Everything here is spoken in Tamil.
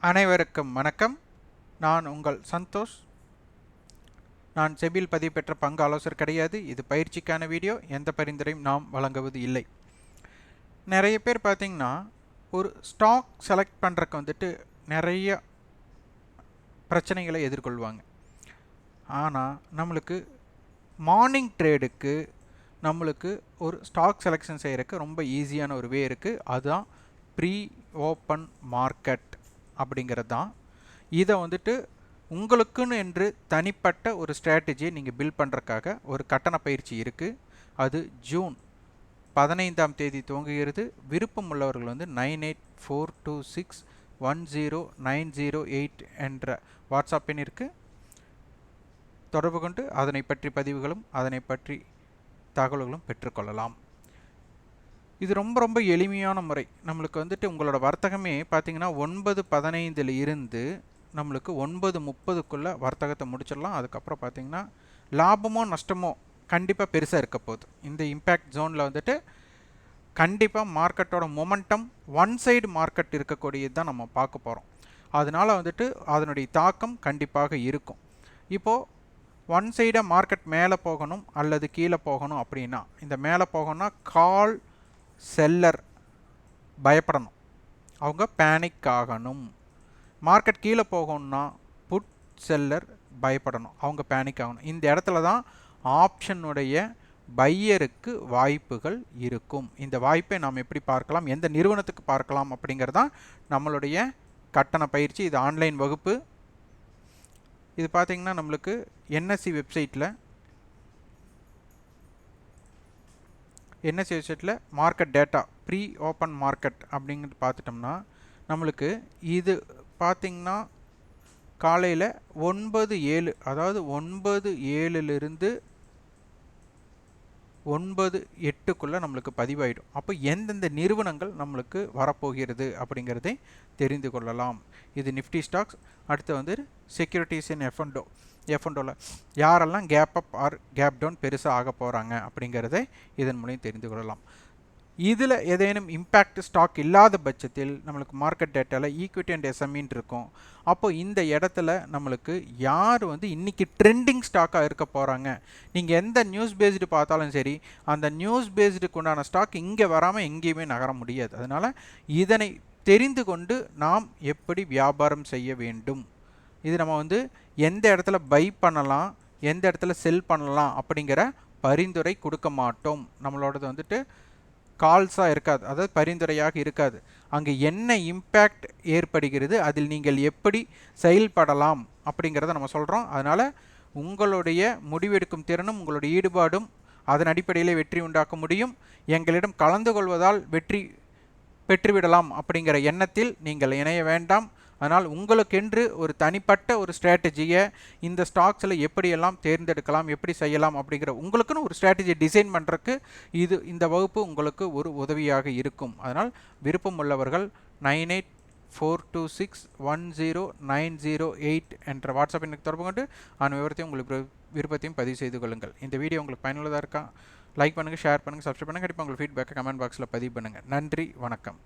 அனைவருக்கும் வணக்கம். நான் உங்கள் சந்தோஷ். நான் செபியில் பதிவு பெற்ற பங்கு ஆலோசகர் கிடையாது. இது பயிற்சிக்கான வீடியோ. எந்த பரிந்துரையும் நாம் வழங்குவது இல்லை. நிறைய பேர் பார்த்தீங்கன்னா ஒரு ஸ்டாக் செலக்ட் பண்ணுறக்கு நிறைய பிரச்சனைகளை எதிர்கொள்வாங்க. ஆனால் நம்மளுக்கு மார்னிங் ட்ரேடுக்கு நம்மளுக்கு ஒரு ஸ்டாக் செலெக்ஷன் செய்கிறதுக்கு ரொம்ப ஈஸியான ஒரு வே இருக்குது. அதுதான் ப்ரீ ஓப்பன் மார்க்கெட் அப்படிங்கிறது தான். இதை உங்களுக்குன்னு என்று தனிப்பட்ட ஒரு ஸ்ட்ராட்டஜியை நீங்கள் பில்ட் பண்ணுறதுக்காக ஒரு கட்டண பயிற்சி இருக்குது. அது ஜூன் 15ஆம் தேதி துவங்குகிறது. விருப்பம் உள்ளவர்கள் 9842610908 என்ற வாட்ஸ்அப் எண்ணிற்கு தொடர்பு கொண்டு அதனை பற்றி பதிவுகளும் அதனை பற்றி தகவல்களும் பெற்றுக்கொள்ளலாம். இது ரொம்ப எளிமையான முறை. நம்மளுக்கு உங்களோட வர்த்தகமே பார்த்தீங்கன்னா 9:15 இருந்து நம்மளுக்கு 9:30க்குள்ளே வர்த்தகத்தை முடிச்சிடலாம். அதுக்கப்புறம் பார்த்தீங்கன்னா லாபமோ நஷ்டமோ கண்டிப்பாக பெருசாக இருக்க போகுது. இந்த இம்பேக்ட் ஜோனில் கண்டிப்பாக மார்க்கெட்டோட மொமெண்டம் ஒன் சைடு மார்க்கெட் இருக்கக்கூடியது தான் நம்ம பார்க்க போகிறோம். அதனால் அதனுடைய தாக்கம் கண்டிப்பாக இருக்கும். இப்போது ஒன் சைடாக மார்க்கெட் மேலே போகணும் அல்லது கீழே போகணும் அப்படின்னா, இந்த மேலே போகணும்னா கால் செல்லர் பயப்படணும், அவங்க பேனிக் ஆகணும். மார்க்கெட் கீழே போகணும்னா புட் செல்லர் பயப்படணும், அவங்க பேனிக் ஆகணும். இந்த இடத்துல தான் ஆப்ஷனுடைய பையருக்கு வாய்ப்புகள் இருக்கும். இந்த வாய்ப்பை நாம் எப்படி பார்க்கலாம், எந்த நிறுவனத்துக்கு பார்க்கலாம் அப்படிங்கிறது தான் நம்மளுடைய கட்டண பயிற்சி. இது ஆன்லைன் வகுப்பு. இது பார்த்திங்கன்னா நம்மளுக்கு என்எஸ்சி வெப்சைட்டில் market data pre open market அப்படிங்கிறது பார்த்துட்டோம்னா நம்மளுக்கு இது பார்த்திங்கன்னா காலையில் 9:07, அதாவது 9:07லிருந்து 9:08க்குள்ளே நம்மளுக்கு பதிவாயிடும். அப்போ எந்தெந்த நிறுவனங்கள் நம்மளுக்கு வரப்போகிறது அப்படிங்கிறதை தெரிந்து கொள்ளலாம். இது நிஃப்டி ஸ்டாக்ஸ். அடுத்து செக்யூரிட்டிஸ் இன் எஃப்என்டோவில் யாரெல்லாம் gap up or gap down பெருசாக ஆக போகிறாங்க அப்படிங்கிறதை இதன் மூலம் தெரிந்து கொள்ளலாம். இதில் ஏதேனும் இம்பேக்ட் ஸ்டாக் இல்லாத பட்சத்தில் நம்மளுக்கு மார்க்கெட் டேட்டாவில் ஈக்விட்டி அண்ட் எஸ்எம்இன்னு இருக்கும். அப்போ இந்த இடத்துல நம்மளுக்கு யார் இன்றைக்கி ட்ரெண்டிங் ஸ்டாக்காக இருக்க போகிறாங்க, நீங்கள் எந்த நியூஸ் பேஸ்டு பார்த்தாலும் சரி, அந்த நியூஸ் பேஸ்டுக்கு உண்டான ஸ்டாக் இங்கே வராமல் எங்கேயுமே நகர முடியாது. அதனால் இதனை தெரிந்து கொண்டு நாம் எப்படி வியாபாரம் செய்ய வேண்டும், இது நம்ம எந்த இடத்துல பை பண்ணலாம், எந்த இடத்துல செல் பண்ணலாம் அப்படிங்கிற பரிந்துரை கொடுக்க மாட்டோம். நம்மளோடது கால்ஸாக இருக்காது, அதாவது பரிந்துரையாக இருக்காது. அங்கே என்ன இம்பேக்ட் ஏற்படுகிறது, அதில் நீங்கள் எப்படி செயல்படலாம் அப்படிங்கிறத நம்ம சொல்கிறோம். அதனால் உங்களுடைய முடிவெடுக்கும் திறனும் உங்களுடைய ஈடுபாடும் அதன் அடிப்படையில் வெற்றி உண்டாக்க முடியும். எங்களிடம் கலந்து கொள்வதால் வெற்றி பெற்றுவிடலாம் அப்படிங்கிற எண்ணத்தில் நீங்கள் இணைய வேண்டாம். அதனால் உங்களுக்கென்று ஒரு தனிப்பட்ட ஒரு ஸ்ட்ராட்டஜியை இந்த ஸ்டாக்ஸில் எப்படியெல்லாம் தேர்ந்தெடுக்கலாம், எப்படி செய்யலாம் அப்படிங்கிற உங்களுக்குன்னு ஒரு ஸ்ட்ராட்டஜியை டிசைன் பண்ணுறதுக்கு இந்த வகுப்பு உங்களுக்கு ஒரு உதவியாக இருக்கும். அதனால் விருப்பம் உள்ளவர்கள் 9842610908 என்ற வாட்ஸ்அப் எண்ணுக்கு தொடர்பு கொண்டு அந்த விவரத்தையும் உங்களுக்கு விருப்பத்தையும் பதிவு செய்து கொள்ளுங்கள். இந்த வீடியோ உங்களுக்கு பயனுள்ளதாக இருக்கா? லைக் பண்ணுங்கள், ஷேர் பண்ணுங்கள், சப்ஸ்கிரைப் பண்ணுங்கள். கண்டிப்பாக உங்கள் ஃபீட்பேக்கை கமெண்ட் பாக்ஸில் பதிவு பண்ணுங்கள். நன்றி, வணக்கம்.